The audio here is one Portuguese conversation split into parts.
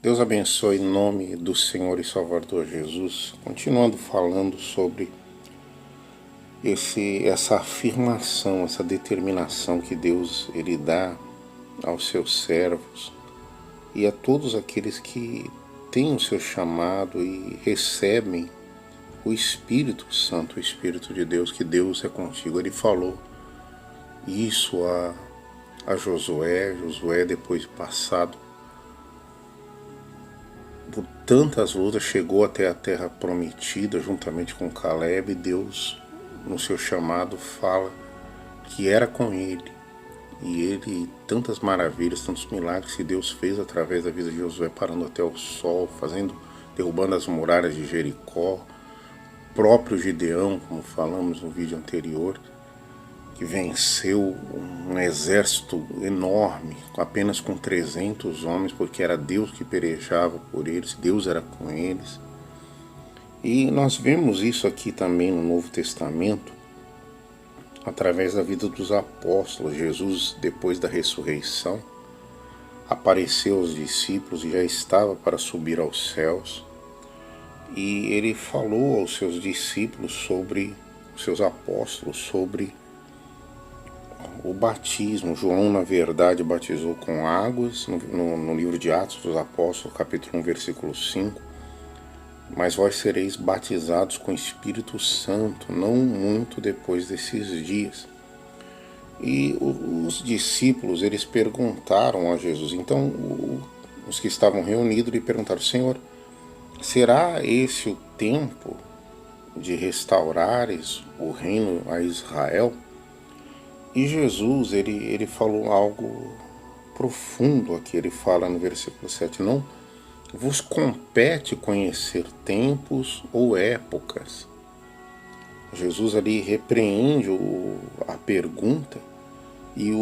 Deus abençoe em nome do Senhor e Salvador Jesus. Continuando falando sobre essa afirmação, essa determinação que Deus ele dá aos seus servos e a todos aqueles que têm o seu chamado e recebem o Espírito Santo, o Espírito de Deus, que Deus é contigo. Ele falou isso a Josué depois de passado por tantas lutas, chegou até a terra prometida juntamente com Caleb. Deus, no seu chamado, fala que era com ele. E ele, tantas maravilhas, tantos milagres que Deus fez através da vida de Josué, parando até o sol, derrubando as muralhas de Jericó. Próprio Gideão, como falamos no vídeo anterior, que venceu um exército enorme, apenas com 300 homens, porque era Deus que pelejava por eles, Deus era com eles. E nós vemos isso aqui também no Novo Testamento, através da vida dos apóstolos. Jesus, depois da ressurreição, apareceu aos discípulos e já estava para subir aos céus. E ele falou aos seus discípulos sobre, os seus apóstolos, sobre o batismo. João, na verdade, batizou com águas, no livro de Atos dos Apóstolos, capítulo 1, versículo 5. Mas vós sereis batizados com o Espírito Santo, não muito depois desses dias. E os discípulos, eles perguntaram a Jesus. Então, os que estavam reunidos lhe perguntaram: Senhor, será esse o tempo de restaurares o reino a Israel? E Jesus, ele falou algo profundo aqui. Ele fala no versículo 7, não vos compete conhecer tempos ou épocas. Jesus ali repreende a pergunta e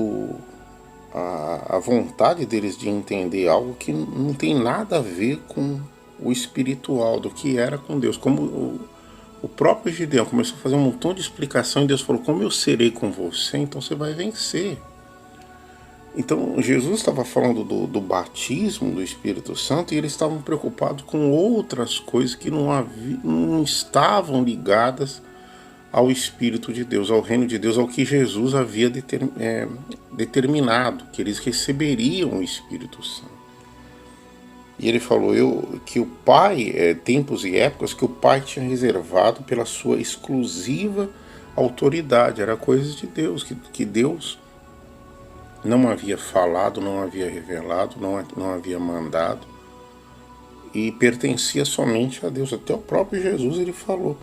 a vontade deles de entender algo que não tem nada a ver com o espiritual, do que era com Deus. Como o próprio Gideão começou a fazer um montão de explicação e Deus falou: como eu serei com você, então você vai vencer. Então Jesus estava falando do batismo do Espírito Santo e eles estavam preocupados com outras coisas que não estavam ligadas ao Espírito de Deus, ao reino de Deus, ao que Jesus havia determinado, que eles receberiam o Espírito Santo. E ele falou que o Pai, tempos e épocas que o Pai tinha reservado pela sua exclusiva autoridade, era coisas de Deus, que Deus não havia falado, não havia revelado, não havia mandado, e pertencia somente a Deus. Até o próprio Jesus ele falou.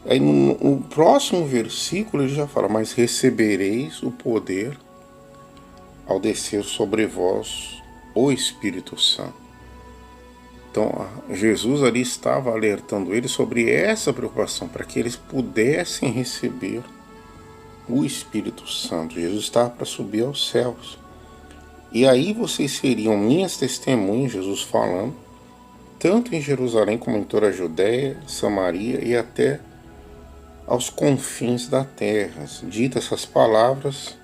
Aí no próximo versículo ele já fala: mas recebereis o poder ao descer sobre vós o Espírito Santo. Então Jesus ali estava alertando eles sobre essa preocupação, para que eles pudessem receber o Espírito Santo. Jesus estava para subir aos céus. E aí vocês seriam minhas testemunhas, Jesus falando, tanto em Jerusalém como em toda a Judéia, Samaria e até aos confins da terra. Ditas essas palavras,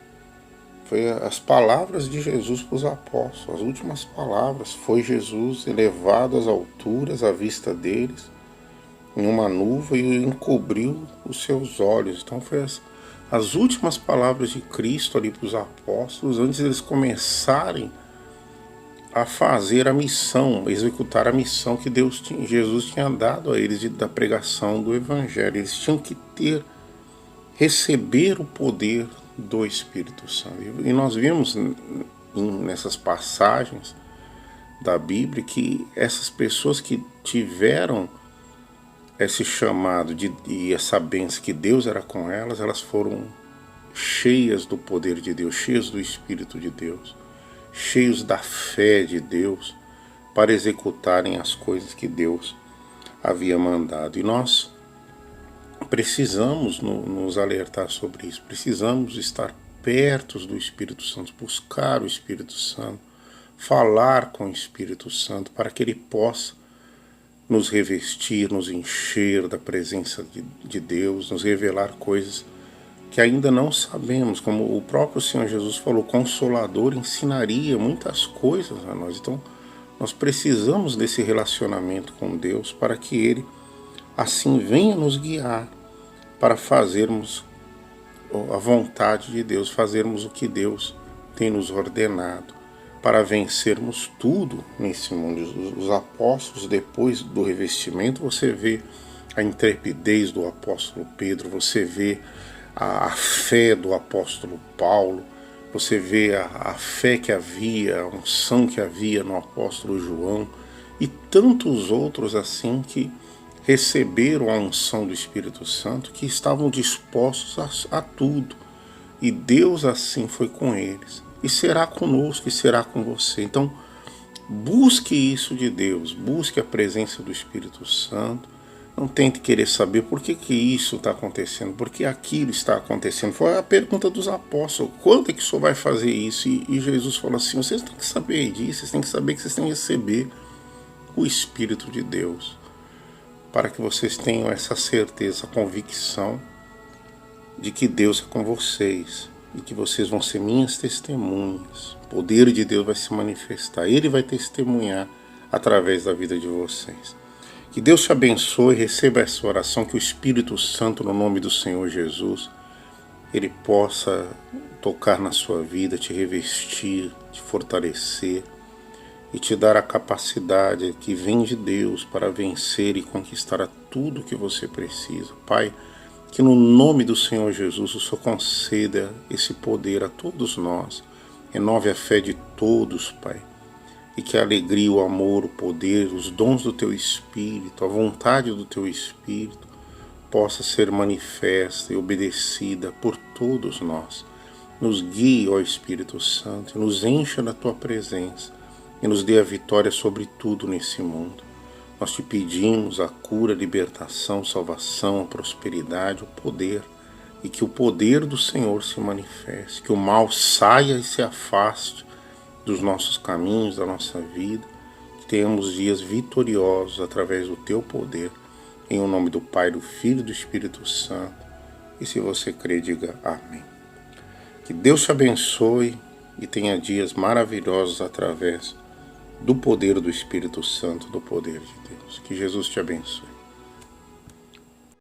foi as palavras de Jesus para os apóstolos, as últimas palavras. Foi Jesus elevado às alturas à vista deles, em uma nuvem, e encobriu os seus olhos. Então foi as últimas palavras de Cristo ali para os apóstolos, antes de eles começarem a fazer a missão, executar a missão que Jesus tinha dado a eles da pregação do Evangelho. Eles tinham que receber o poder do Espírito Santo. E nós vimos nessas passagens da Bíblia que essas pessoas que tiveram esse chamado e essa bênção que Deus era com elas, elas foram cheias do poder de Deus, cheias do Espírito de Deus, cheios da fé de Deus, para executarem as coisas que Deus havia mandado. E nós precisamos nos alertar sobre isso, precisamos estar perto do Espírito Santo, buscar o Espírito Santo, falar com o Espírito Santo, para que ele possa nos revestir, nos encher da presença de Deus, nos revelar coisas que ainda não sabemos. Como o próprio Senhor Jesus falou, o Consolador ensinaria muitas coisas a nós. Então Nós precisamos desse relacionamento com Deus para que Ele assim venha nos guiar para fazermos a vontade de Deus, fazermos o que Deus tem nos ordenado, para vencermos tudo nesse mundo. Os apóstolos, depois do revestimento, você vê a intrepidez do apóstolo Pedro, você vê a fé do apóstolo Paulo, você vê a fé que havia, a unção que havia no apóstolo João e tantos outros assim que receberam a unção do Espírito Santo, que estavam dispostos a tudo. E Deus assim foi com eles. E será conosco, e será com você. Então, busque isso de Deus, busque a presença do Espírito Santo. Não tente querer saber por que isso está acontecendo, por que aquilo está acontecendo. Foi a pergunta dos apóstolos: quando é que o Senhor vai fazer isso? E Jesus falou assim: vocês têm que saber disso, vocês têm que saber que vocês têm que receber o Espírito de Deus, para que vocês tenham essa certeza, a convicção de que Deus é com vocês e que vocês vão ser minhas testemunhas. O poder de Deus vai se manifestar, Ele vai testemunhar através da vida de vocês. Que Deus te abençoe, receba essa oração, que o Espírito Santo, no nome do Senhor Jesus, Ele possa tocar na sua vida, te revestir, te fortalecer e te dar a capacidade que vem de Deus para vencer e conquistar tudo o que você precisa. Pai, que no nome do Senhor Jesus o Senhor conceda esse poder a todos nós, renove a fé de todos, Pai, e que a alegria, o amor, o poder, os dons do Teu Espírito, a vontade do Teu Espírito possa ser manifesta e obedecida por todos nós. Nos guie, ó Espírito Santo, e nos encha da Tua presença e nos dê a vitória sobre tudo nesse mundo. Nós te pedimos a cura, a libertação, salvação, a prosperidade, o poder, e que o poder do Senhor se manifeste, que o mal saia e se afaste dos nossos caminhos, da nossa vida, que tenhamos dias vitoriosos através do Teu poder, em o nome do Pai, do Filho e do Espírito Santo. E se você crê, diga amém. Que Deus te abençoe e tenha dias maravilhosos através do poder do Espírito Santo, do poder de Deus. Que Jesus te abençoe.